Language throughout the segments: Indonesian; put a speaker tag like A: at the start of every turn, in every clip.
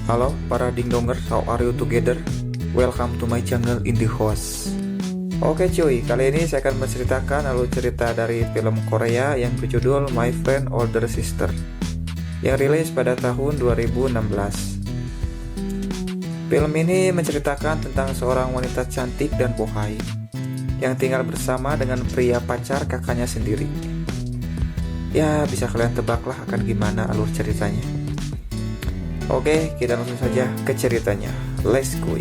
A: Halo para dingdongers, how are you together? Welcome to my channel Indie Host. Oke cuy, kali ini saya akan menceritakan alur cerita dari film Korea yang berjudul My Friend Older Sister yang rilis pada tahun 2016. Film ini menceritakan tentang seorang wanita cantik dan bohai yang tinggal bersama dengan pria pacar kakaknya sendiri. Ya, bisa kalian tebaklah akan gimana alur ceritanya. Oke, kita langsung saja ke ceritanya. Let's go.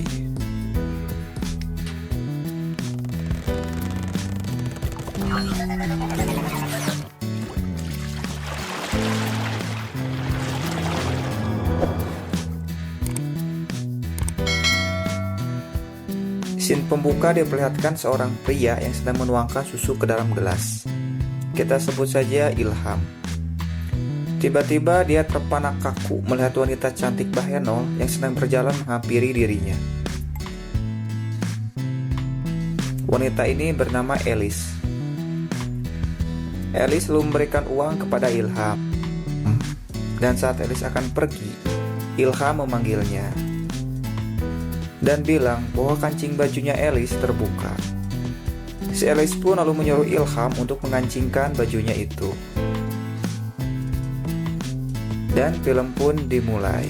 A: Scene pembuka diperlihatkan seorang pria yang sedang menuangkan susu ke dalam gelas. Kita sebut saja Ilham. Tiba-tiba dia terpana kaku melihat wanita cantik Bahenol yang sedang berjalan menghampiri dirinya. Wanita ini bernama Elis. Elis lalu memberikan uang kepada Ilham. Dan saat Elis akan pergi, Ilham memanggilnya dan bilang bahwa kancing bajunya Elis terbuka. Si Elis pun lalu menyuruh Ilham untuk mengancingkan bajunya itu. Dan film pun dimulai.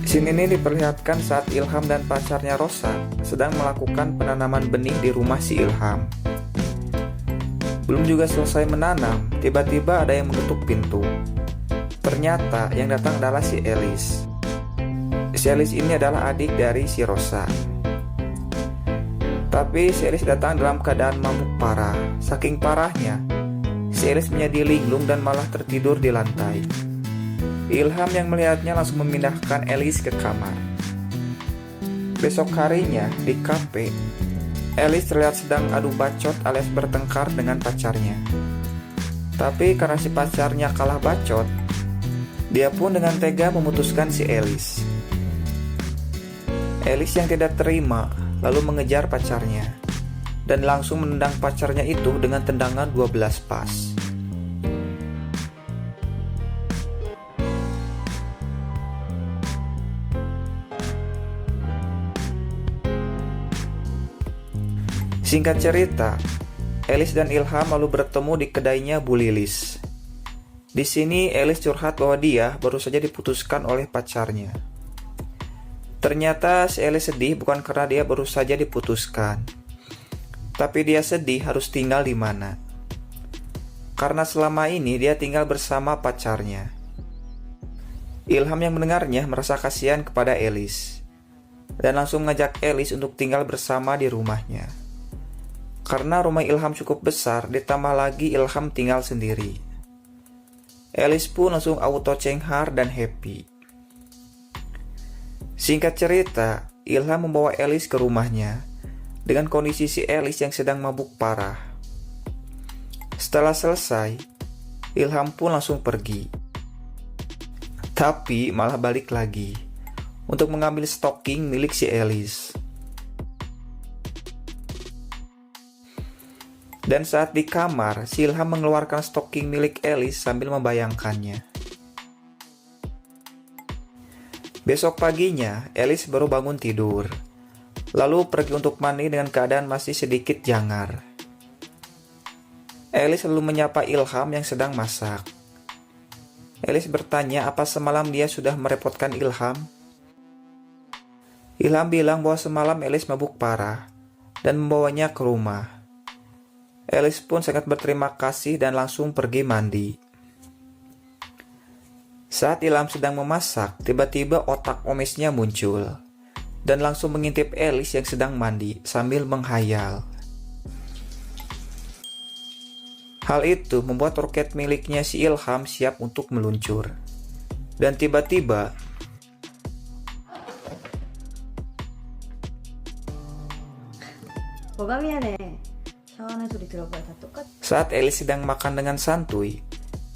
A: Scene ini diperlihatkan saat Ilham dan pacarnya Rosa sedang melakukan penanaman benih di rumah si Ilham. Belum juga selesai menanam, tiba-tiba ada yang mengetuk pintu. Ternyata yang datang adalah si Elis. Si Elis ini adalah adik dari si Rosa. Tapi si Elis datang dalam keadaan mabuk parah. Saking parahnya, si Elis menjadi linglung dan malah tertidur di lantai. Ilham yang melihatnya langsung memindahkan Elis ke kamar. Besok harinya di kafe, Elis terlihat sedang adu bacot alias bertengkar dengan pacarnya. Tapi karena si pacarnya kalah bacot, dia pun dengan tega memutuskan si Elis. Elis yang tidak terima lalu mengejar pacarnya dan langsung menendang pacarnya itu dengan tendangan 12 pas. Singkat cerita, Elis dan Ilham lalu bertemu di kedainya Bu Lilis. Di sini Elis curhat bahwa dia baru saja diputuskan oleh pacarnya. Ternyata si Elis sedih bukan karena dia baru saja diputuskan, tapi dia sedih harus tinggal di mana. Karena selama ini dia tinggal bersama pacarnya. Ilham yang mendengarnya merasa kasihan kepada Elis dan langsung mengajak Elis untuk tinggal bersama di rumahnya. Karena rumah Ilham cukup besar, ditambah lagi Ilham tinggal sendiri. Elis pun langsung auto cenghar dan happy. Singkat cerita, Ilham membawa Elis ke rumahnya dengan kondisi si Elis yang sedang mabuk parah. Setelah selesai, Ilham pun langsung pergi. Tapi malah balik lagi untuk mengambil stocking milik si Elis. Dan saat di kamar, si Ilham mengeluarkan stocking milik Elis sambil membayangkannya. Besok paginya, Elis baru bangun tidur, lalu pergi untuk mandi dengan keadaan masih sedikit jangar. Elis lalu menyapa Ilham yang sedang masak. Elis bertanya apa semalam dia sudah merepotkan Ilham. Ilham bilang bahwa semalam Elis mabuk parah dan membawanya ke rumah. Elis pun sangat berterima kasih dan langsung pergi mandi. Saat Ilham sedang memasak, tiba-tiba otak omesnya muncul dan langsung mengintip Elis yang sedang mandi sambil menghayal. Hal itu membuat roket miliknya si Ilham siap untuk meluncur. Dan tiba-tiba saat Elis sedang makan dengan santuy,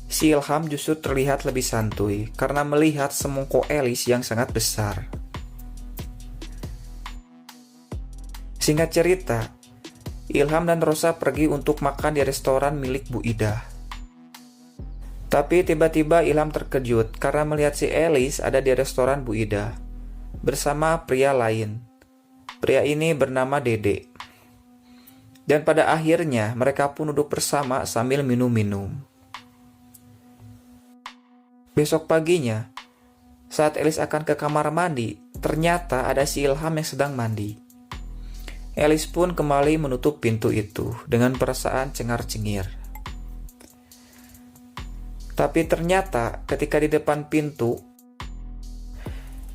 A: si Ilham justru terlihat lebih santuy karena melihat semongkok Elis yang sangat besar. Singkat cerita, Ilham dan Rosa pergi untuk makan di restoran milik Bu Ida. Tapi tiba-tiba Ilham terkejut karena melihat si Elis ada di restoran Bu Ida bersama pria lain. Pria ini bernama Dede. Dan pada akhirnya mereka pun duduk bersama sambil minum-minum. Besok paginya, saat Elis akan ke kamar mandi, ternyata ada si Ilham yang sedang mandi. Elis pun kembali menutup pintu itu dengan perasaan cengar-cengir. Tapi ternyata ketika di depan pintu,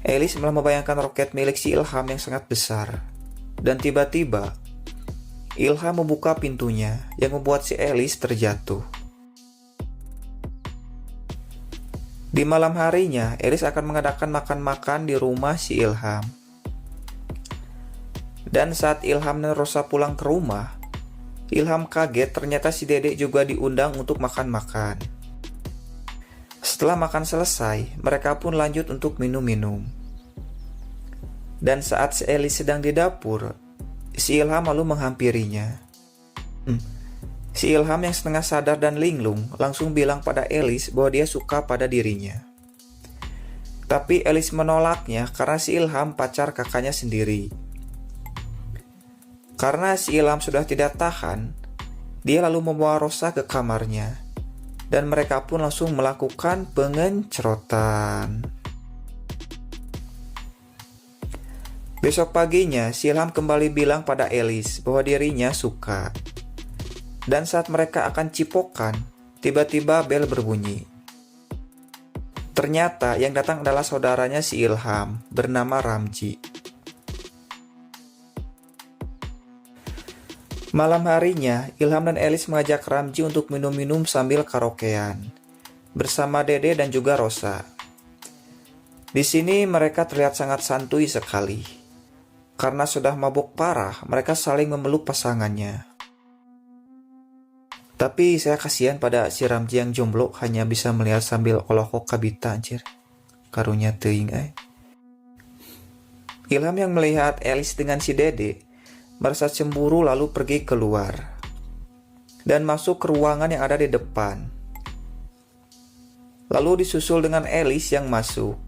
A: Elis malah membayangkan roket milik si Ilham yang sangat besar. Dan tiba-tiba, Ilham membuka pintunya yang membuat si Elis terjatuh. Di malam harinya, Elis akan mengadakan makan-makan di rumah si Ilham. Dan saat Ilham dan Rosa pulang ke rumah, Ilham kaget ternyata si Dede juga diundang untuk makan-makan. Setelah makan selesai, mereka pun lanjut untuk minum-minum. Dan saat si Elis sedang di dapur, si Ilham lalu menghampirinya. Si Ilham yang setengah sadar dan linglung langsung bilang pada Elis bahwa dia suka pada dirinya. Tapi Elis menolaknya karena si Ilham pacar kakaknya sendiri. Karena si Ilham sudah tidak tahan, dia lalu membawa Rosa ke kamarnya. Dan mereka pun langsung melakukan pengencrotan. Besok paginya, si Ilham kembali bilang pada Elis bahwa dirinya suka. Dan saat mereka akan cipokan, tiba-tiba bel berbunyi. Ternyata yang datang adalah saudaranya si Ilham, bernama Ramji. Malam harinya, Ilham dan Elis mengajak Ramji untuk minum-minum sambil karaokean bersama Dede dan juga Rosa. Di sini mereka terlihat sangat santuy sekali. Karena sudah mabuk parah, mereka saling memeluk pasangannya. Tapi saya kasihan pada si Ramji yang jomblo hanya bisa melihat sambil olokok kabita anjir. Karunya teuing Ilham yang melihat Elis dengan si Dede merasa cemburu lalu pergi keluar dan masuk ke ruangan yang ada di depan. Lalu disusul dengan Elis yang masuk.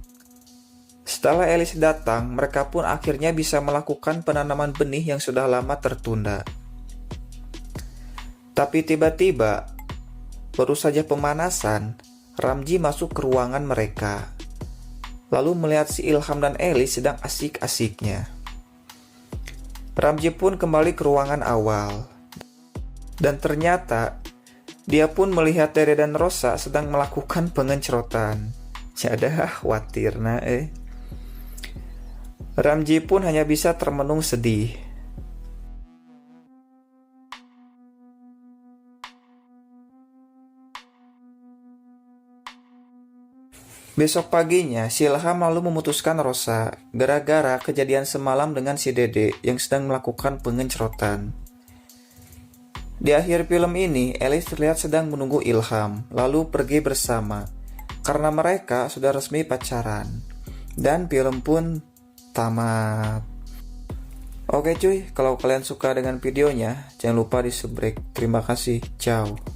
A: Setelah Elis datang, mereka pun akhirnya bisa melakukan penanaman benih yang sudah lama tertunda. Tapi tiba-tiba, baru saja pemanasan, Ramji masuk ke ruangan mereka. Lalu melihat si Ilham dan Elis sedang asik-asiknya. Ramji pun kembali ke ruangan awal. Dan ternyata, dia pun melihat Dede dan Rosa sedang melakukan pengencrotan. Jadah khawatirna Ramji pun hanya bisa termenung sedih. Besok paginya, si Ilham lalu memutuskan Rosa gara-gara kejadian semalam dengan si Dede yang sedang melakukan pengencrotan. Di akhir film ini, Elis terlihat sedang menunggu Ilham, lalu pergi bersama, karena mereka sudah resmi pacaran. Dan film pun tamat. Oke cuy, kalau kalian suka dengan videonya, jangan lupa di subscribe. Terima kasih, ciao.